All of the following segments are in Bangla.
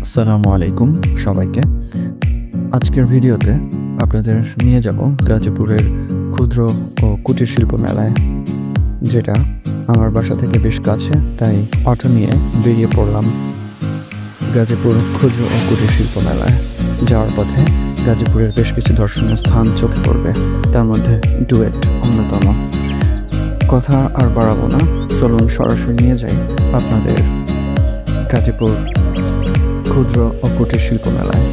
আসসালামু আলাইকুম সবাইকে। আজকের ভিডিওতে আপনাদের নিয়ে যাব গাজীপুরের ক্ষুদ্র ও কুটির শিল্প মেলায়, যেটা আমার বাসা থেকে বেশ কাছে, তাই অটো নিয়ে বেরিয়ে পড়লাম গাজীপুর ক্ষুদ্র ও কুটির শিল্প মেলায়। যাওয়ার পথে গাজীপুরের বেশ কিছু দর্শনীয় স্থান চোখে পড়বে, তার মধ্যে ডুয়েট অন্যতম। কথা আর বাড়াবো না, চলুন সরাসরি নিয়ে যাই আপনাদের গাজীপুর ক্ষুদ্র ও কুটির শিল্প মেলায়।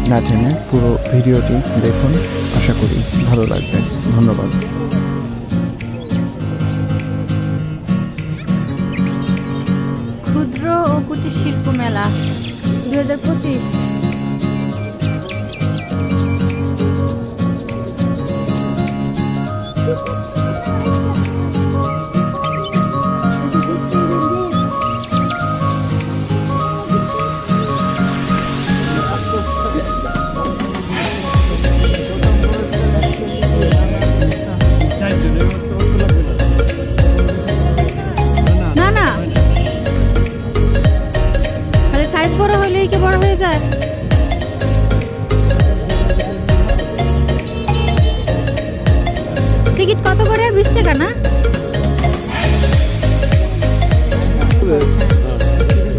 না টেনে পুরো ভিডিওটি দেখুন, আশা করি ভালো লাগবে। ধন্যবাদ। ক্ষুদ্র ও কুটির শিল্প মেলা 2025। বড় হইলেই কি বড় হয়ে যায়? টিকিট কত করে? 20 টাকা না?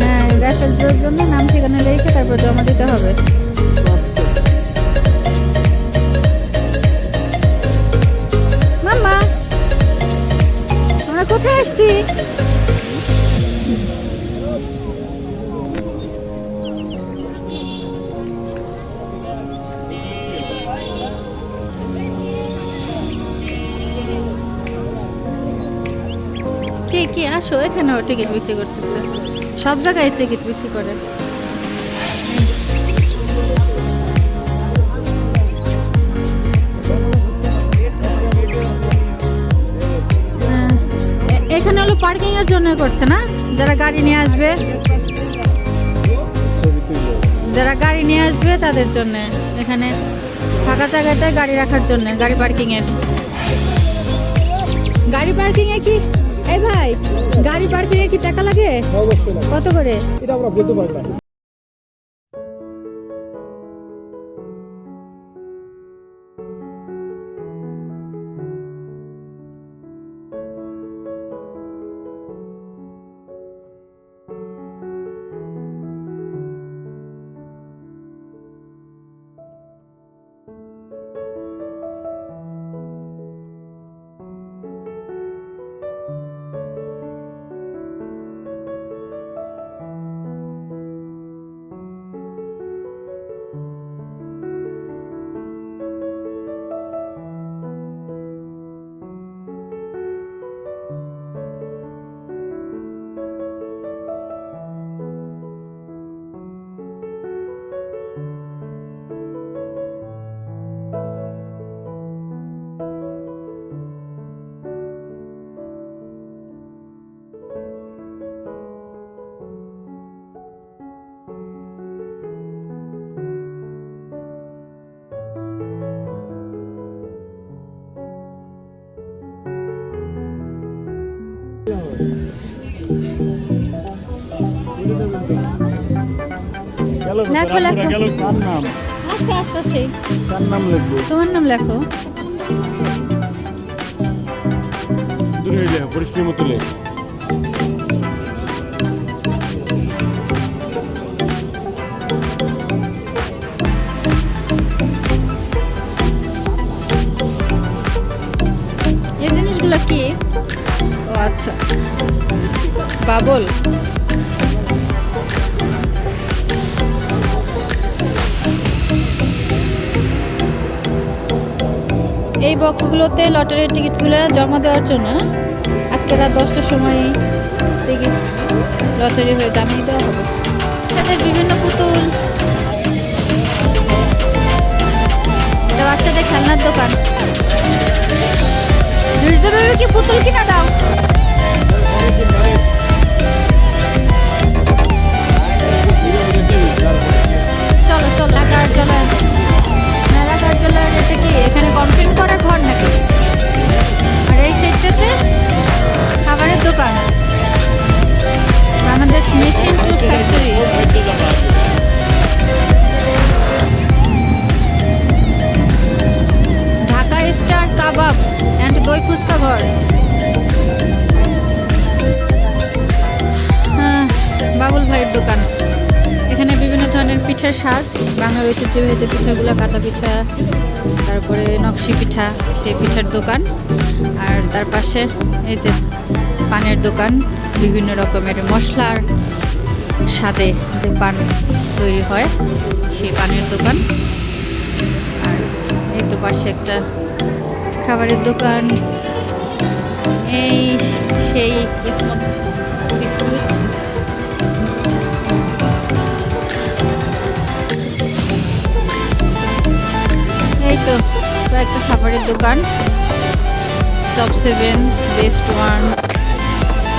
হ্যাঁ, রেফারেন্সের জন্য নাম ঠিকানা লিখে তারপর জমা দিতে হবে। মামা, আমরা কোথায় আসছি? কি আসো, এখানেও টিকিট বিক্রি করতেছে, সব জায়গায় টিকিট বিক্রি করে। এখানে হলো পার্কিং এর জন্য করছে না, যারা গাড়ি নিয়ে আসবে, তাদের জন্য এখানে ফাঁকা জায়গাটায় গাড়ি রাখার জন্য, গাড়ি পার্কিং এ কি? এই ভাই, গাড়ি পার্কিং এ কি টাকা লাগে? কত করে? এটা আমরা বলতে পারি না। লেখো কার নাম? আচ্ছা, কার নাম লিখবো? তোমার নাম লেখো। পরিষ্কার মতো লেখ। এই জিনিসগুলো কি? ও আচ্ছা, বাবল। এই বক্সগুলোতে লটারির টিকিটগুলো জমা দেওয়ার জন্য আজকে রাত 10টার সময় টিকিট লটারি হয়ে জানিয়ে দেওয়া হবে। তাদের বিভিন্ন পুতুল, এটা বাচ্চাদের খেলনার দোকান। কি পুতুল কিনা দাও? চলো মেলা কার্যালয়ের এটা কি এখানে কমপ্লেন করা ঘর নাকি? আর এই সেটটাতে খাবারের দোকান, বাংলাদেশ মেশিন টুল ফ্যাক্টরি। খাবারের দোকান। এখানে বিভিন্ন ধরনের পিঠার স্বাদ, বাংলার ঐতিহ্যবাহী যে পিঠাগুলো, কাটা পিঠা, তারপরে নকশি পিঠা, সেই পিঠার দোকান। আর তার পাশে এই যে পানের দোকান, বিভিন্ন রকমের মশলার স্বাদে যে পান তৈরি হয় সেই পানের দোকান। আর এই তো পাশে একটা খাবারের দোকান, এই সেই বিস্কুট। এই তো একটা খাবারের দোকান, টপ 7, বেস্ট 1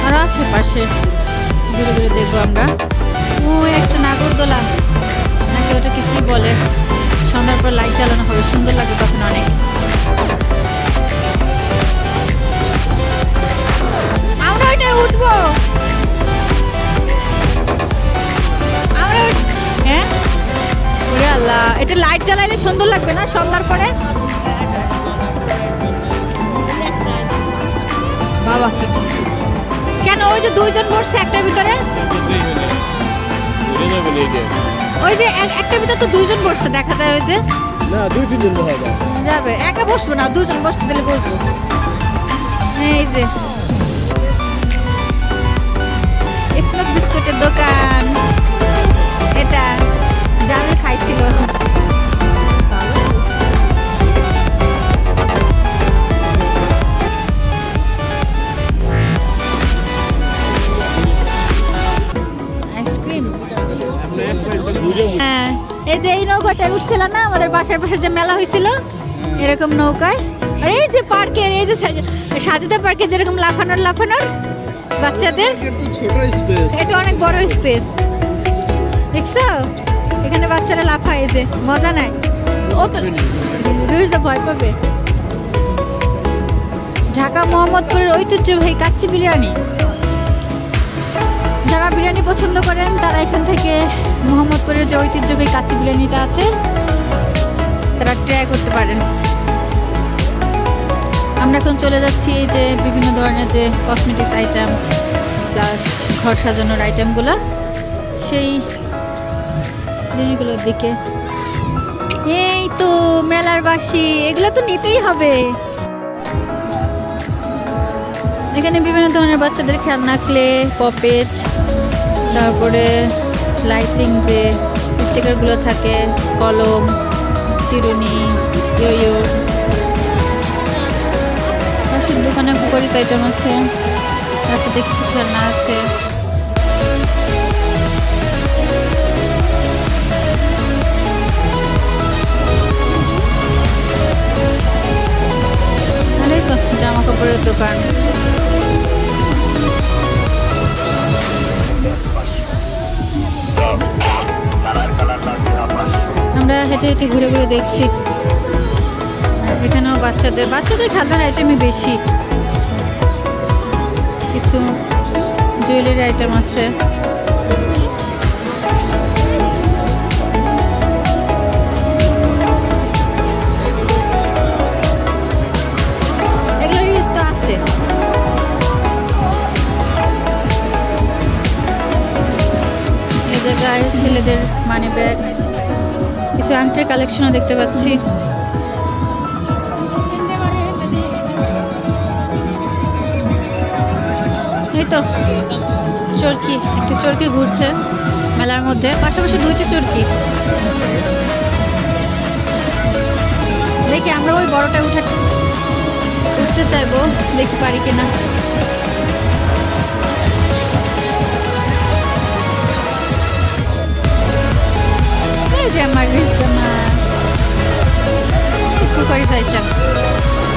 আর আছে পাশে। ঘুরে ঘুরে দেখবো আমরা। ও একটা নাগরদোলা নাকি ওটাকে কি বলে, সন্ধ্যার পর লাইট জ্বালানো হবে, সুন্দর লাগে তখন অনেক। আমরা ওইটা উঠবো, আমরা হ্যাঁ। ওরে আল্লাহ, এটা লাইট জ্বালাইলে সুন্দর লাগবে না সন্ধ্যার পরে? বাবা কেন, ওই যে দুইজন বসছে একটার ভিতরে, ওই যে একটার ভিতরে তো দুইজন বসছে দেখা যায়। ওই যে না 2-3 জন হবে। যাবে, একা বসবো না, দুজন বসতে দিলে বসবো। এই যে স্মোক বিস্কুটের দোকান, এটা জানে খাইছিল। আইসক্রিম, হ্যাঁ। এই যে এই নৌকাটায় উঠছিল না আমাদের বাসার পাশে যে মেলা হয়েছিল, এরকম নৌকায়। আর এই যে পার্কের, এই যে সাজিদা পার্কে যেরকম লাফানোর বাচ্চাদের, এটা অনেক বড় স্পেস, দেখছো? এখানে বাচ্চারা লাফায়, যে মজা নেয়। ও তো ভয় পাবে। ঢাকা মোহাম্মদপুরের ঐতিহ্যবাহী কাচ্চি বিরিয়ানি, যারা বিরিয়ানি পছন্দ করেন তারা এখান থেকে মোহাম্মদপুরের যে ঐতিহ্যবাহী কাচ্চি বিরিয়ানিটা আছে তারা ট্রাই করতে পারেন। আমরা এখন চলে যাচ্ছি এই যে বিভিন্ন ধরনের যে কসমেটিক্স আইটেম প্লাস ঘর সাজানোর আইটেমগুলো, সেই জিনিসগুলোর দিকে। এই তো মেলার বাসি, এগুলো তো নিতেই হবে। এখানে বিভিন্ন ধরনের বাচ্চাদের খেলনা, ক্লে, পপেট, তারপরে লাইটিং যে স্টিকারগুলো থাকে, কলম, চিরুনি, ইয়ো, দোকানে কুকারিস আইটেম আছে, বাচ্চাদের কিছু খেলনা আছে। জামা কাপড়ের দোকান, আমরা হেঁটে হেঁটে ঘুরে ঘুরে দেখছি। এখানেও বাচ্চাদের খেলনার আইটেমই বেশি, কিছু জুয়েলারি আইটেম আছে। এগুলো তো আছে। এই জায়গায় ছেলেদের মানি ব্যাগ, কিছু আংটির কালেকশনও দেখতে পাচ্ছি। এই তো চরকি, একটা চরকি ঘুরছে মেলার মধ্যে, পাশাপাশি দুইটি চরকি। দেখি আমরা ওই বড়টা উঠতে চাইবো, দেখতে পারি কিনা। এই যে আমার কুকারিস আইটেম,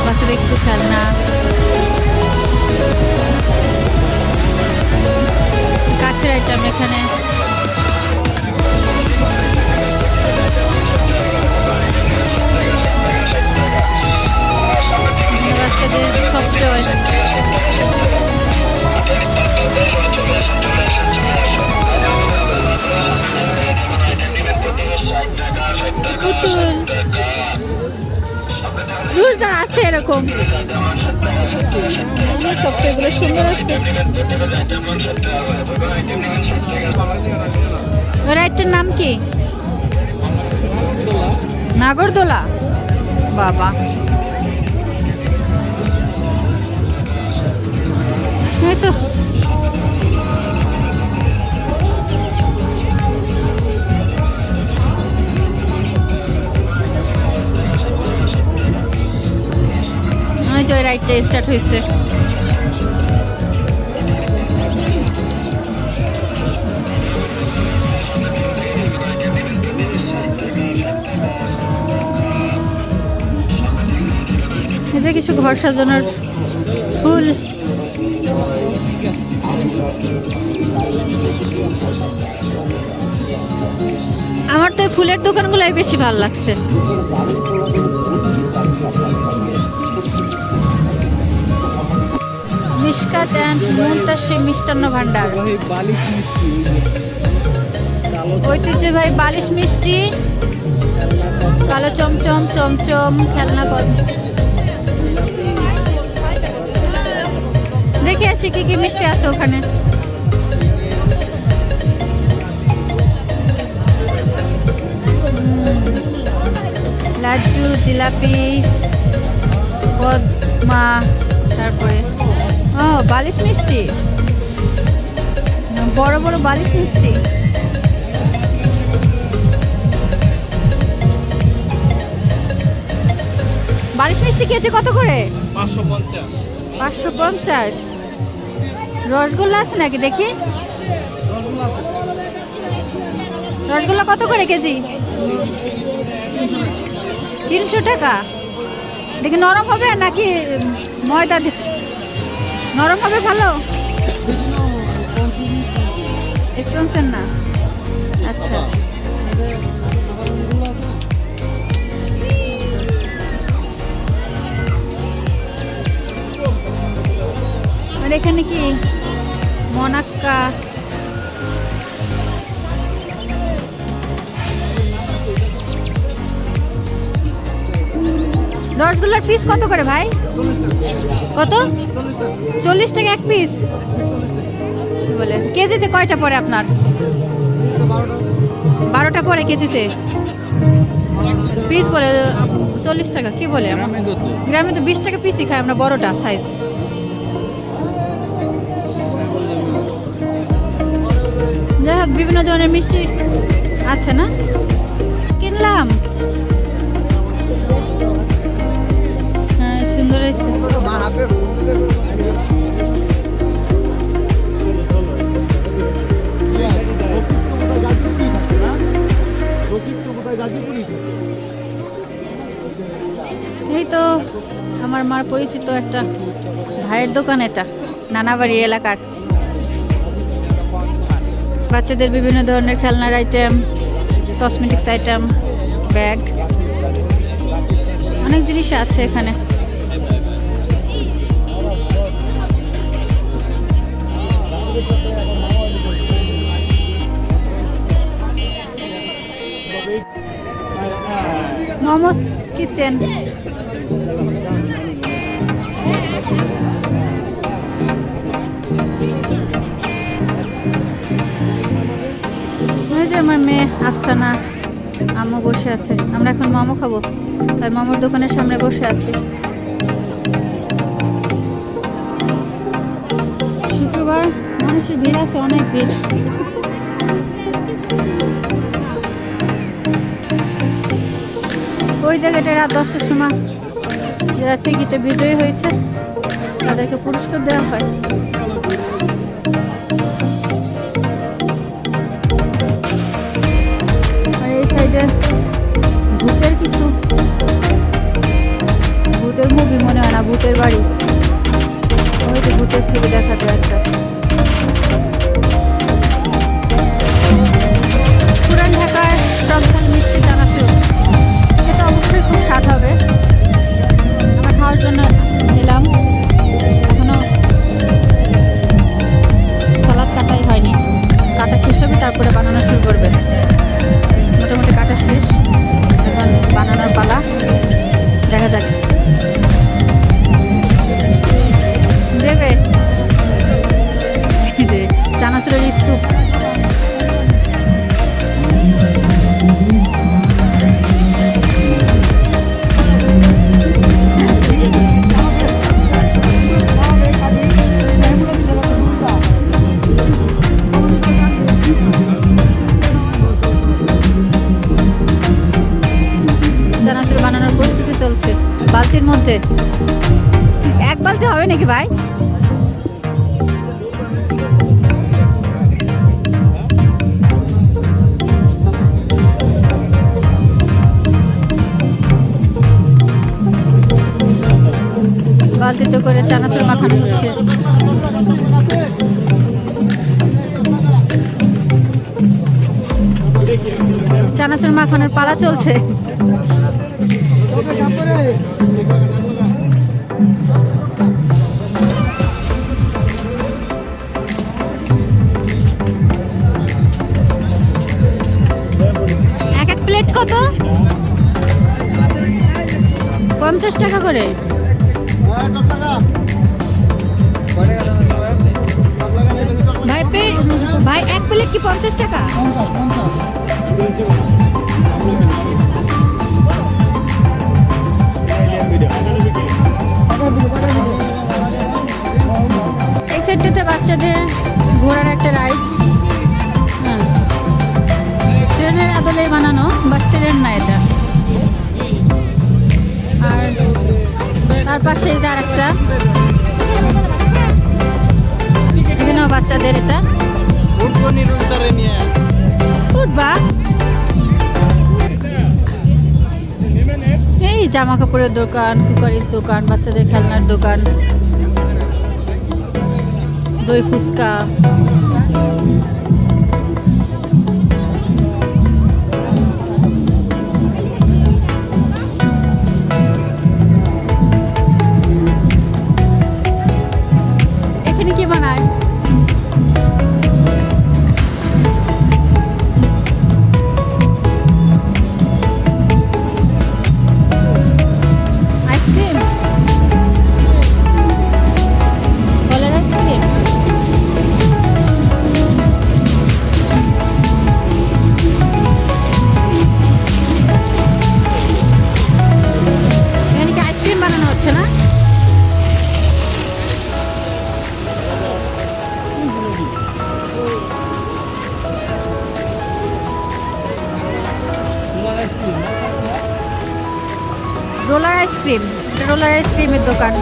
বাচ্চাদের কিছু খেলনা, কাঠের আইটেম। এখানে বাচ্চাদের সফট টয়, পুতুল, রুশদার আছে এরকম সফট টয়গুলো সুন্দর আছে। রাইডটার নাম কি? নাগরদোলা। বাবা, এই তো ওই যে রাইডটা স্টার্ট হয়েছে। এই যে কিছু ঘর সাজানোর ফুল। আমার তো এই ফুলের দোকানগুলাই বেশি ভালো লাগছে। মিশকাত অ্যান্ড মুনতাসির মিষ্টান্ন ভান্ডার, ওই বালিশ মিষ্টি ঐতিহ্যবাহী বালিশ মিষ্টি, কালো চমচম, চমচম, খেলনা পদ। দেখে আসি কি কি মিষ্টি আছে ওখানে। লাড্ডু, জিলাপি, কদমা, তারপরে ও বালিশ মিষ্টি, বড় বড় বালিশ মিষ্টি। বালিশ মিষ্টি কেজি কত করে? 550। 550। রসগোল্লা আছে নাকি দেখি? রসগোল্লা কত করে কেজি? 300 টাকা। দেখি নরম হবে নাকি ময়দা নরম হবে? ভালো স্পন্সর না? আচ্ছা, আর এখানে কি মনাক্কা, রসগোল্লার পিস কত করে ভাই? কত? 40 টাকা এক পিস বলে। কেজিতে কয়টা পড়ে আপনার? 12টা পড়ে কেজিতে। পিস বলে 40 টাকা। কি বলে? গ্রামে তো 20 টাকা পিসই খাই আমরা, বড়টা সাইজ। যাই হোক, বিভিন্ন ধরনের মিষ্টি আছে না, কিনলাম। হ্যাঁ, সুন্দর হয়েছে। এই তো আমার মার পরিচিত একটা ভাইয়ের দোকান, এটা নানাবাড়ি এলাকার। বাচ্চাদের বিভিন্ন ধরনের খেলনার আইটেম, কসমেটিক্স আইটেম, ব্যাগ, অনেক জিনিস আছে এখানে। মোহাম্মদ কিচেন। ওই যে আমার মেয়ে আফসানা, আম্মু বসে আছে। আমরা এখন মোমো খাবো, তাই মোমোর দোকানের সামনে বসে আছি। শুক্রবার মানুষের ভিড় আছে, অনেক ভিড়। ওই জায়গাটায় রাত 10টার সময় যারা টিকিটে বিজয়ী হয়েছে তাদেরকে পুরস্কার দেওয়া হয়। আর এই সাইডে ভূতের কিছু, ভূতের মুভি মনে হয় না, ভূতের বাড়ি। ওই যে ভূতের ছবি দেখা যায় একটা। পুরান ঢাকার টকঝাল মিষ্টি চানাচুর, এটা অবশ্যই খুব স্বাদ হবে। আমরা খাওয়ার জন্য নিলাম, এখনো সালাদ কাটাই হয়নি। কাটা শেষ হবে, তারপরে বানানো শুরু করবে। মোটামুটি কাটা শেষ, এখন বানানোর পালা। দেখা যাক দেবে। চানাচুরের স্তূপ, নাকি ভাই? বালতিতে করে চানাচুর মাখানো হচ্ছে। চানাচুর মাখানোর পালা চলছে। এক এক প্লেট কত? 50 টাকা করে। ভাই এক প্লেট কি 50 টাকা? এই সেটটাতে বাচ্চাদের ঘোড়ার একটা রাইড, ট্রেনের আদলে বানানো, বাস ট্রেন না এটা। আর তার পাশে এই যে আর একটা, এখানেও বাচ্চাদের এটা। উঠবা এই জামা কাপড়ের দোকান, কুকারিজ দোকান, বাচ্চাদের খেলনার দোকান, দই ফুচকা। এখানে কি বানায়? আইসক্রিম, ফলের আইসক্রিম। এখানে কি আইসক্রিম বানানো হচ্ছে না? রোলার আইসক্রিম, রোলার আইসক্রিমের দোকান।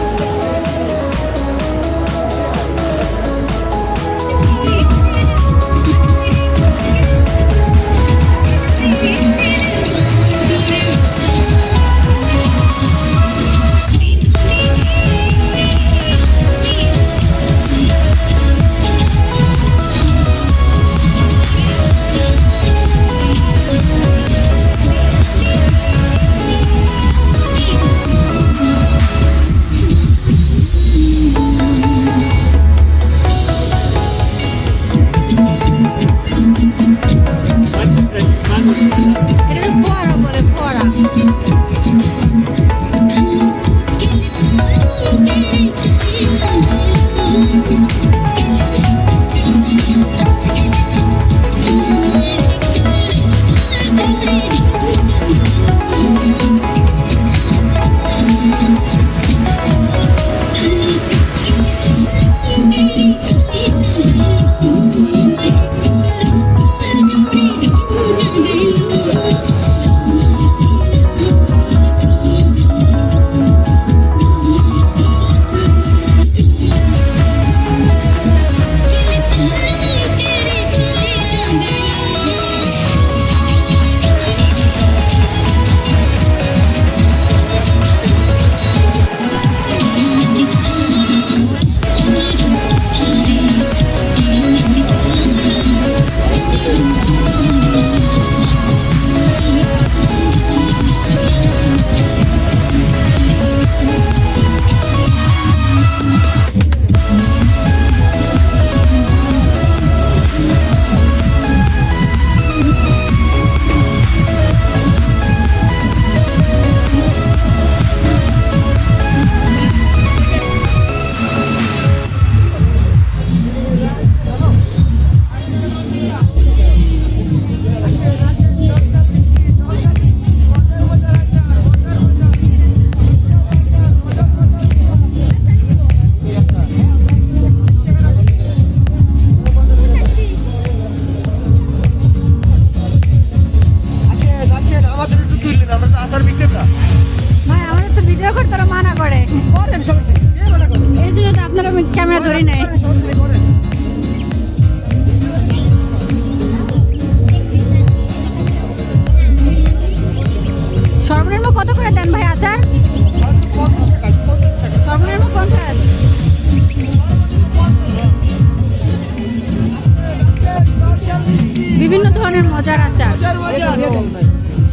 ধরনের মজার আচার।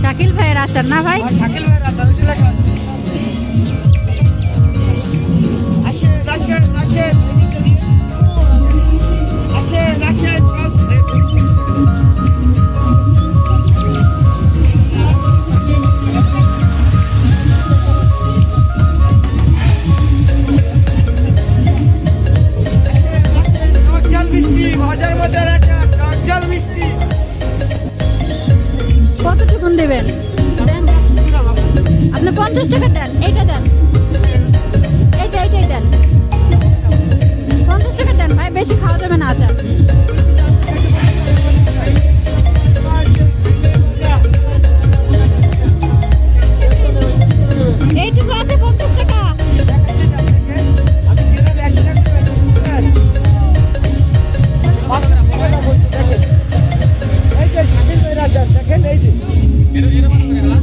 শাকিল ভাইয়ের আচার না ভাই? কতটুকুন দেবেন? আপনি 50 টাকা দেন, এইটা দেন, এইটাই দেন। 50 টাকা দেন ভাই, বেশি খাওয়া যাবে না আচার। এইটুকু আছে 50 টাকা।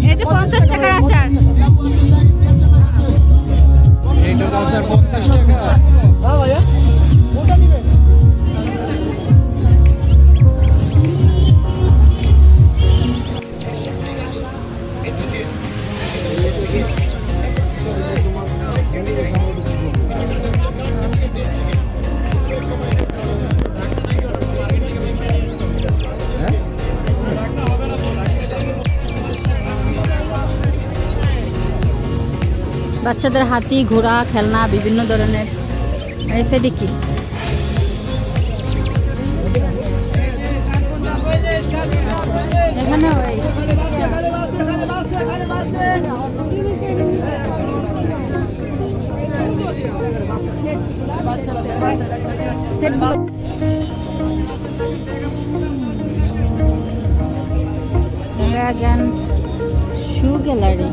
এই যে 50 টাকার আচার। এইটা আচার 50 টাকা। বাচ্চাদের হাতি, ঘোড়া, খেলনা বিভিন্ন ধরনের। এই সাইডে কি? এখানে ওই ব্যাগ অ্যান্ড শু গ্যালারি।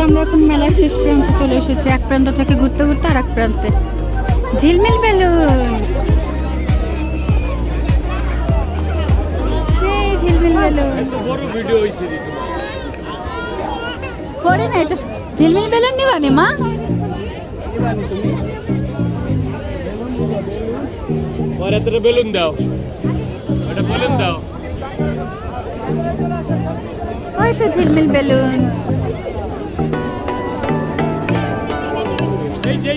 আমরা এখন মেলার শেষ প্রান্তে চলে এসেছি। এক প্রান্ত থেকে ঘুরতে ঘুরতে আর এক প্রান্তে। ঝিলমিল বেলুন, ঝিলমিল বেলুন করে নাই তো। ঝিলমিল বেলুন নিবানি মা? বেলুন দাও, ওটা বেলুন দাও। ওই তো ঝিলমিল বেলুন। এই যে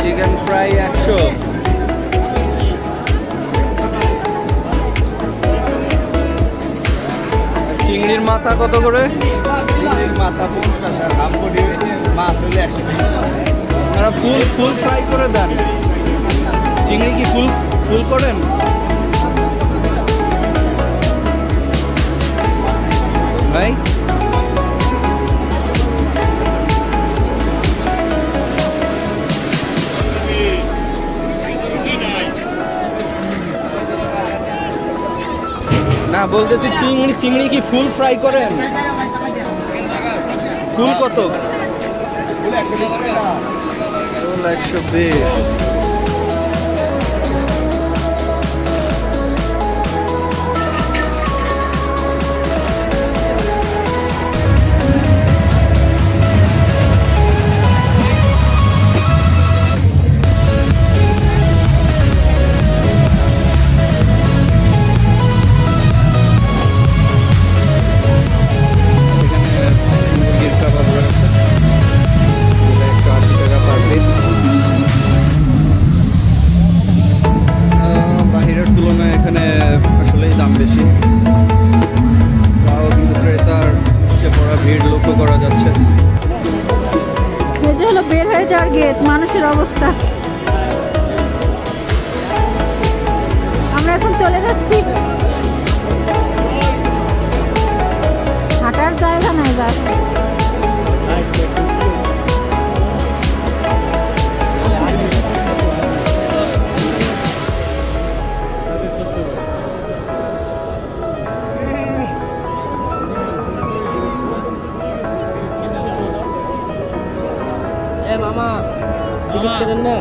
চিকেন ফ্রাই 100। চিংড়ির মাথা কত করে? চিংড়ির মাথা 50 আর হামপুরি মাছ হলে 120। আপনারা ফুল ফুল ফ্রাই করে দেন? চিংড়ি কি ফুল ফুল করেন? ভাই না, বলতেছি চিংড়ি চিংড়ি কি ফুল ফ্রাই করেন? ফুল কত? ফুল 120 টাকা। ফুল 120। মুরগির কাবাব রয়েছে, এটা 180 টাকা পার পিস। বাহিরের তুলনায় এখানে আসলেই দাম বেশি, তাও কিন্তু ক্রেতার সে পড়া ভিড় লক্ষ্য করা যাচ্ছে। এই যে হলো বের হয়ে যাওয়ার গেট, মানুষের অবস্থা। আমরা এখন চলে যাচ্ছি, হাঁটার জায়গা নাই জাস্ট। মামা টিকিট কেটেন না?